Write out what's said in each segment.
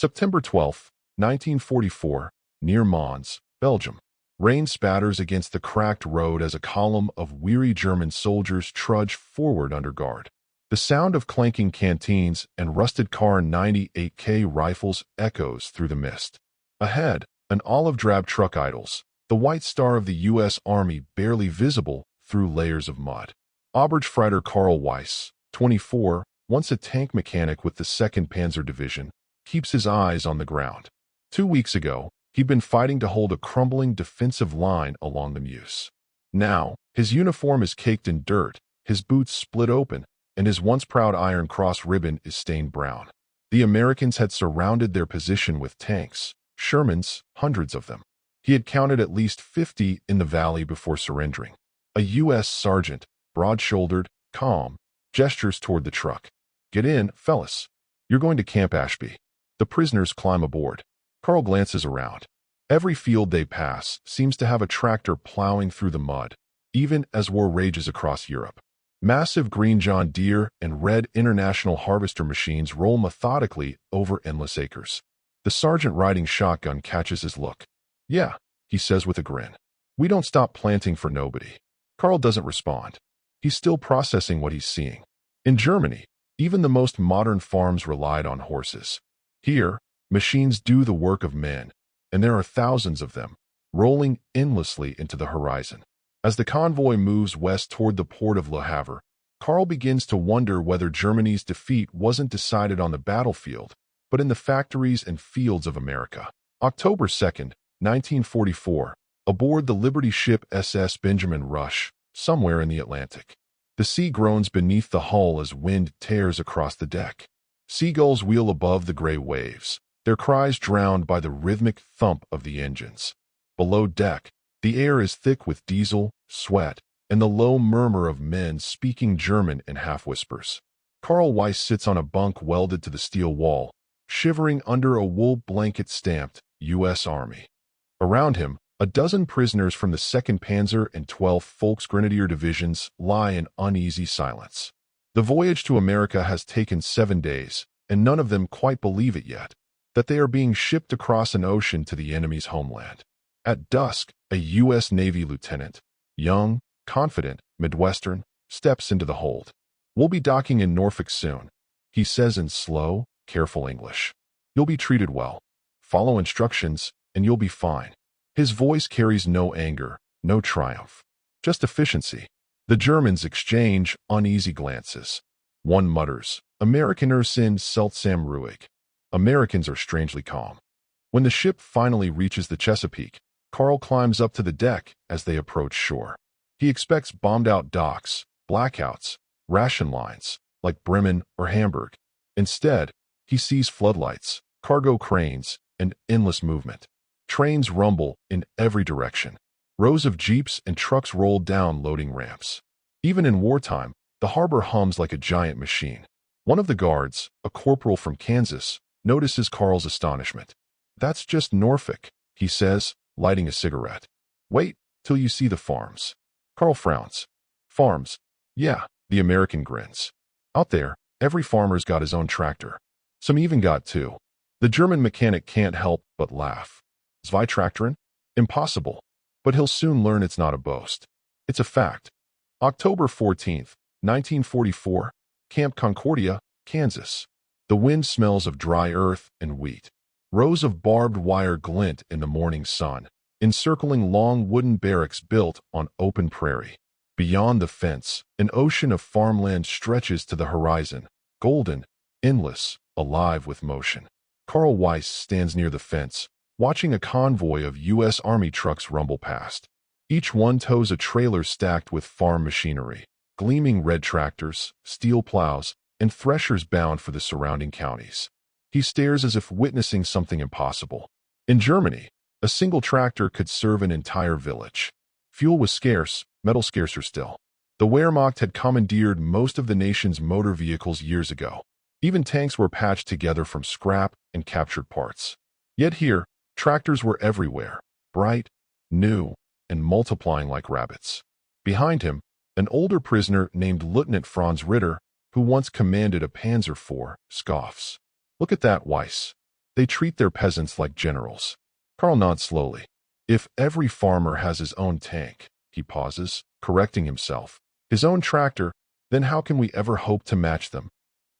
September 12, 1944, near Mons, Belgium. Rain spatters against the cracked road as a column of weary German soldiers trudge forward under guard. The sound of clanking canteens and rusted Kar 98K rifles echoes through the mist. Ahead, an olive-drab truck idles, the white star of the U.S. Army barely visible through layers of mud. Oberstfreiter Karl Weiss, 24, once a tank mechanic with the 2nd Panzer Division, keeps his eyes on the ground. 2 weeks ago, he'd been fighting to hold a crumbling defensive line along the Meuse. Now, his uniform is caked in dirt, his boots split open, and his once proud Iron Cross ribbon is stained brown. The Americans had surrounded their position with tanks, Shermans, hundreds of them. He had counted at least 50 in the valley before surrendering. A U.S. sergeant, broad-shouldered, calm, gestures toward the truck. "Get in, fellas. You're going to Camp Ashby." The prisoners climb aboard. Karl glances around. Every field they pass seems to have a tractor plowing through the mud, even as war rages across Europe. Massive green John Deere and red International Harvester machines roll methodically over endless acres. The sergeant riding shotgun catches his look. "Yeah," he says with a grin. "We don't stop planting for nobody." Karl doesn't respond. He's still processing what he's seeing. In Germany, even the most modern farms relied on horses. Here, machines do the work of men, and there are thousands of them, rolling endlessly into the horizon. As the convoy moves west toward the port of Le Havre, Karl begins to wonder whether Germany's defeat wasn't decided on the battlefield, but in the factories and fields of America. October 2nd, 1944, aboard the Liberty ship SS Benjamin Rush, somewhere in the Atlantic. The sea groans beneath the hull as wind tears across the deck. Seagulls wheel above the gray waves, their cries drowned by the rhythmic thump of the engines. Below deck, the air is thick with diesel, sweat, and the low murmur of men speaking German in half-whispers. Karl Weiss sits on a bunk welded to the steel wall, shivering under a wool blanket stamped U.S. Army. Around him, a dozen prisoners from the 2nd Panzer and 12th Volksgrenadier Divisions lie in uneasy silence. The voyage to America has taken 7 days, and none of them quite believe it yet, that they are being shipped across an ocean to the enemy's homeland. At dusk, a U.S. Navy lieutenant, young, confident, Midwestern, steps into the hold. "We'll be docking in Norfolk soon," he says in slow, careful English. "You'll be treated well. Follow instructions, and you'll be fine." His voice carries no anger, no triumph, just efficiency. The Germans exchange uneasy glances. One mutters, "Amerikaner sind seltsam ruhig." Americans are strangely calm. When the ship finally reaches the Chesapeake, Karl climbs up to the deck as they approach shore. He expects bombed-out docks, blackouts, ration lines, like Bremen or Hamburg. Instead, he sees floodlights, cargo cranes, and endless movement. Trains rumble in every direction. Rows of jeeps and trucks roll down loading ramps. Even in wartime, the harbor hums like a giant machine. One of the guards, a corporal from Kansas, notices Karl's astonishment. "That's just Norfolk," he says, lighting a cigarette. "Wait till you see the farms." Karl frowns. "Farms? Yeah," the American grins. "Out there, every farmer's got his own tractor. Some even got two." The German mechanic can't help but laugh. "Zwei Traktoren? Impossible." But he'll soon learn it's not a boast. It's a fact. October 14th, 1944, Camp Concordia, Kansas. The wind smells of dry earth and wheat. Rows of barbed wire glint in the morning sun, encircling long wooden barracks built on open prairie. Beyond the fence, an ocean of farmland stretches to the horizon, golden, endless, alive with motion. Karl Weiss stands near the fence, watching a convoy of U.S. Army trucks rumble past. Each one tows a trailer stacked with farm machinery, gleaming red tractors, steel plows, and threshers bound for the surrounding counties. He stares as if witnessing something impossible. In Germany, a single tractor could serve an entire village. Fuel was scarce, metal scarcer still. The Wehrmacht had commandeered most of the nation's motor vehicles years ago. Even tanks were patched together from scrap and captured parts. Yet here, tractors were everywhere, bright, new, and multiplying like rabbits. Behind him, an older prisoner named Lieutenant Franz Ritter, who once commanded a Panzer IV, scoffs. "Look at that, Weiss. They treat their peasants like generals. Carl nods slowly. If every farmer has his own tank, he pauses, correcting himself, his own tractor, then how can we ever hope to match them?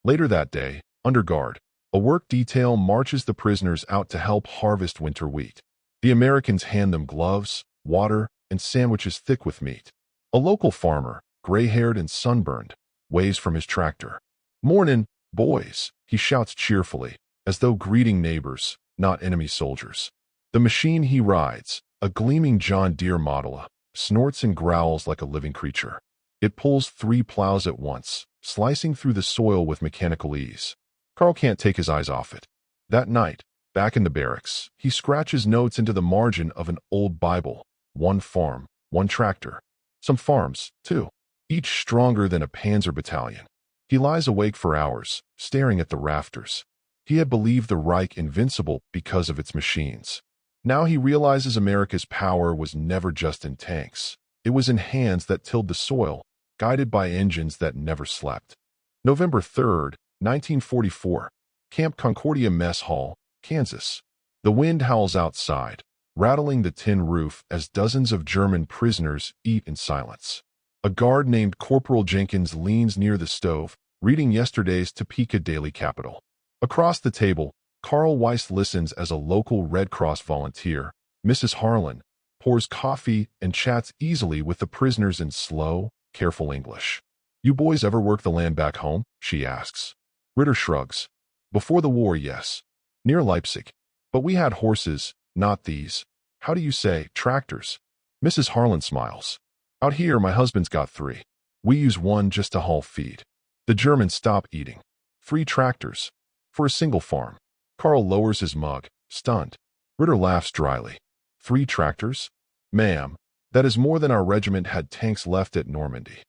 Later that day, under guard, a work detail marches the prisoners out to help harvest winter wheat. The Americans hand them gloves, water, and sandwiches thick with meat. A local farmer, gray-haired and sunburned, waves from his tractor. "Mornin', boys," he shouts cheerfully, as though greeting neighbors, not enemy soldiers. The machine he rides, a gleaming John Deere model, snorts and growls like a living creature. It pulls 3 plows at once, slicing through the soil with mechanical ease. Carl can't take his eyes off it. That night, back in the barracks, he scratches notes into the margin of an old Bible. 1 farm, 1 tractor. Some farms, too, each stronger than a panzer battalion. He lies awake for hours, staring at the rafters. He had believed the Reich invincible because of its machines. Now he realizes America's power was never just in tanks. It was in hands that tilled the soil, guided by engines that never slept. November 3rd, 1944, Camp Concordia Mess Hall, Kansas. The wind howls outside, rattling the tin roof as dozens of German prisoners eat in silence. A guard named Corporal Jenkins leans near the stove, reading yesterday's Topeka Daily Capital. Across the table, Carl Weiss listens as a local Red Cross volunteer, Mrs. Harlan, pours coffee and chats easily with the prisoners in slow, careful English. "You boys ever work the land back home?" she asks. Ritter shrugs. "Before the war, yes. Near Leipzig. But we had horses, not these. How do you say, tractors?" Mrs. Harlan smiles. "Out here, my husband's got 3. We use 1 just to haul feed." The Germans stop eating. 3 tractors. For a single farm. Carl lowers his mug, stunned. Ritter laughs dryly. 3 tractors? Ma'am, that is more than our regiment had tanks left at Normandy.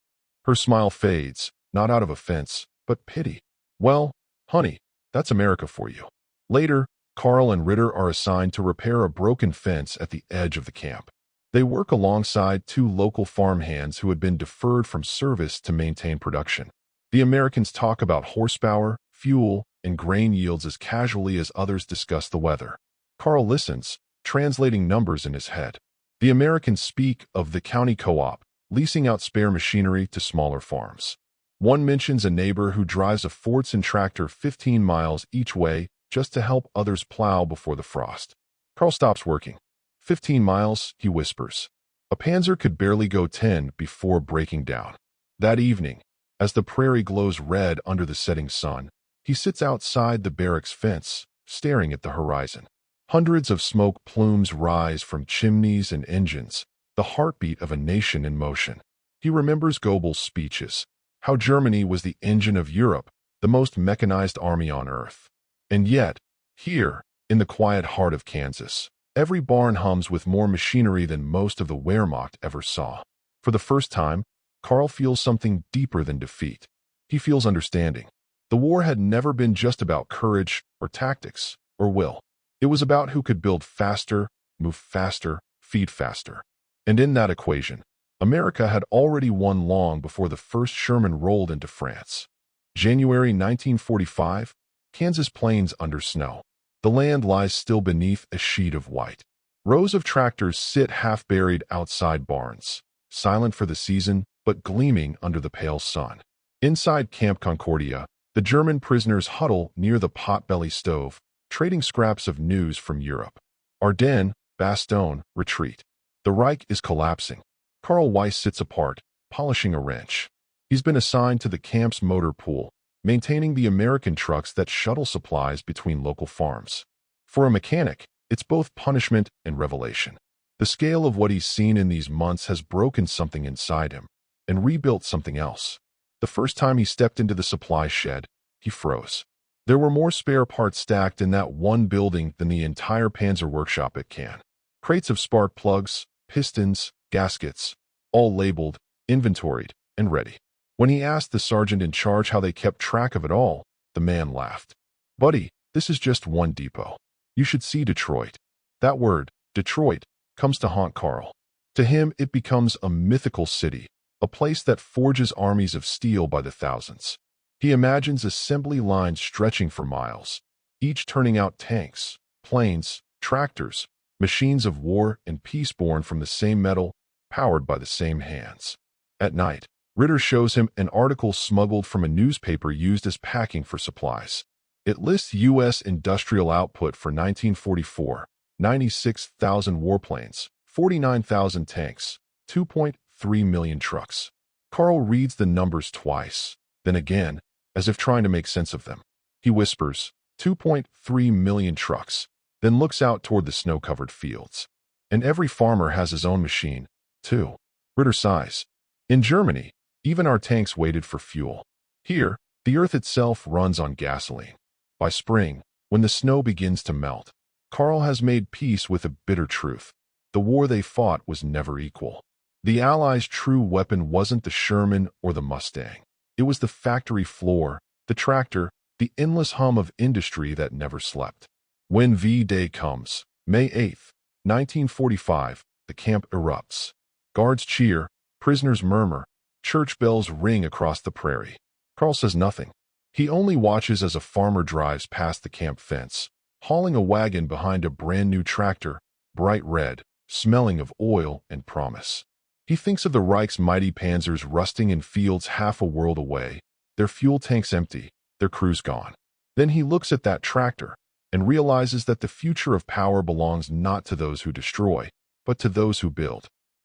Her smile fades, not out of offense, but pity. "Well, honey, that's America for you." Later, Carl and Ritter are assigned to repair a broken fence at the edge of the camp. They work alongside 2 local farmhands who had been deferred from service to maintain production. The Americans talk about horsepower, fuel, and grain yields as casually as others discuss the weather. Carl listens, translating numbers in his head. The Americans speak of the county co-op, leasing out spare machinery to smaller farms. One mentions a neighbor who drives a Fordson tractor 15 miles each way just to help others plow before the frost. Carl stops working. 15 miles, he whispers. A Panzer could barely go 10 before breaking down. That evening, as the prairie glows red under the setting sun, he sits outside the barracks fence, staring at the horizon. Hundreds of smoke plumes rise from chimneys and engines, the heartbeat of a nation in motion. He remembers Goebbels' speeches, how Germany was the engine of Europe, the most mechanized army on earth. And yet, here, in the quiet heart of Kansas, every barn hums with more machinery than most of the Wehrmacht ever saw. For the first time, Carl feels something deeper than defeat. He feels understanding. The war had never been just about courage or tactics or will. It was about who could build faster, move faster, feed faster. And in that equation, America had already won long before the first Sherman rolled into France. January 1945, Kansas plains under snow. The land lies still beneath a sheet of white. Rows of tractors sit half-buried outside barns, silent for the season, but gleaming under the pale sun. Inside Camp Concordia, the German prisoners huddle near the potbelly stove, trading scraps of news from Europe. Ardennes, Bastogne, retreat. The Reich is collapsing. Carl Weiss sits apart, polishing a wrench. He's been assigned to the camp's motor pool, maintaining the American trucks that shuttle supplies between local farms. For a mechanic, it's both punishment and revelation. The scale of what he's seen in these months has broken something inside him and rebuilt something else. The first time he stepped into the supply shed, he froze. There were more spare parts stacked in that one building than the entire Panzer workshop at Cannes. Crates of spark plugs, pistons, gaskets, all labeled, inventoried, and ready. When he asked the sergeant in charge how they kept track of it all, the man laughed. "Buddy, this is just one depot. You should see Detroit." That word, Detroit, comes to haunt Carl. To him, it becomes a mythical city, a place that forges armies of steel by the thousands. He imagines assembly lines stretching for miles, each turning out tanks, planes, tractors, machines of war and peace born from the same metal, powered by the same hands. At night, Ritter shows him an article smuggled from a newspaper used as packing for supplies. It lists U.S. industrial output for 1944, 96,000 warplanes, 49,000 tanks, 2.3 million trucks. Carl reads the numbers twice, then again, as if trying to make sense of them. He whispers, 2.3 million trucks, then looks out toward the snow-covered fields. And every farmer has his own machine, too. Ritter sighs. In Germany, even our tanks waited for fuel. Here, the earth itself runs on gasoline. By spring, when the snow begins to melt, Carl has made peace with a bitter truth. The war they fought was never equal. The Allies' true weapon wasn't the Sherman or the Mustang. It was the factory floor, the tractor, the endless hum of industry that never slept. When V-Day comes, May 8th, 1945, the camp erupts. Guards cheer, prisoners murmur, church bells ring across the prairie. Carl says nothing. He only watches as a farmer drives past the camp fence, hauling a wagon behind a brand-new tractor, bright red, smelling of oil and promise. He thinks of the Reich's mighty panzers rusting in fields half a world away, their fuel tanks empty, their crews gone. Then he looks at that tractor and realizes that the future of power belongs not to those who destroy, but to those who build.